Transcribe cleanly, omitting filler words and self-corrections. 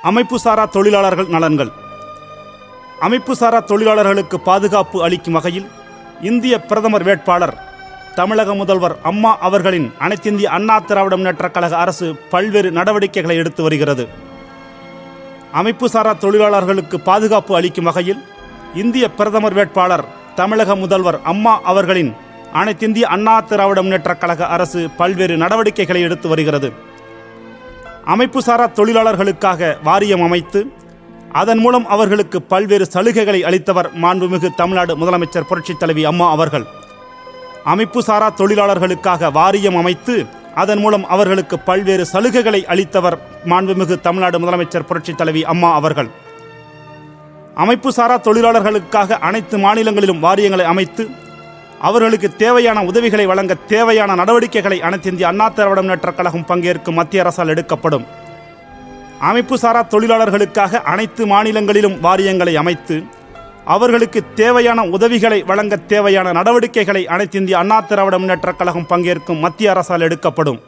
அமைப்புசாரா தொழிலாளர்கள் நலன்கள். அமைப்புசாரா தொழிலாளர்களுக்கு பாதுகாப்பு அளிக்கும் வகையில் இந்திய பிரதமர் வேட்பாளர் தமிழக முதல்வர் அம்மா அவர்களின் அனைத்திந்திய அண்ணா திராவிட முன்னேற்றக் கழக அரசு பல்வேறு நடவடிக்கைகளை எடுத்து வருகிறது. அமைப்புசாரா தொழிலாளர்களுக்கு பாதுகாப்பு அளிக்கும் வகையில் இந்திய பிரதமர் வேட்பாளர் தமிழக முதல்வர் அம்மா அவர்களின் அனைத்திந்திய அண்ணா திராவிட முன்னேற்றக் கழக அரசு பல்வேறு நடவடிக்கைகளை எடுத்து வருகிறது. அமைப்புசாரா தொழிலாளர்களுக்காக வாரியம் அமைத்து அதன் மூலம் அவர்களுக்கு பல்வேறு சலுகைகளை அளித்தவர் மாண்புமிகு தமிழ்நாடு முதலமைச்சர் புரட்சித் தலைவி அம்மா அவர்கள். அமைப்புசாரா தொழிலாளர்களுக்காக வாரியம் அமைத்து அதன் மூலம் அவர்களுக்கு பல்வேறு சலுகைகளை அளித்தவர் மாண்புமிகு தமிழ்நாடு முதலமைச்சர் புரட்சித் தலைவி அம்மா அவர்கள். அமைப்புசாரா தொழிலாளர்களுக்காக அனைத்து மாநிலங்களிலும் வாரியங்களை அமைத்து அவர்களுக்கு தேவையான உதவிகளை வழங்க தேவையான நடவடிக்கைகளை அனைத்து இந்திய அண்ணா திராவிட முன்னேற்றக் கழகம் பங்கேற்கும் மத்திய அரசால் எடுக்கப்படும். அமைப்புசாரா தொழிலாளர்களுக்காக அனைத்து மாநிலங்களிலும் வாரியங்களை அமைத்து அவர்களுக்கு தேவையான உதவிகளை வழங்க தேவையான நடவடிக்கைகளை அனைத்து இந்திய அண்ணா திராவிட முன்னேற்றக் கழகம் பங்கேற்கும் மத்திய அரசால் எடுக்கப்படும்.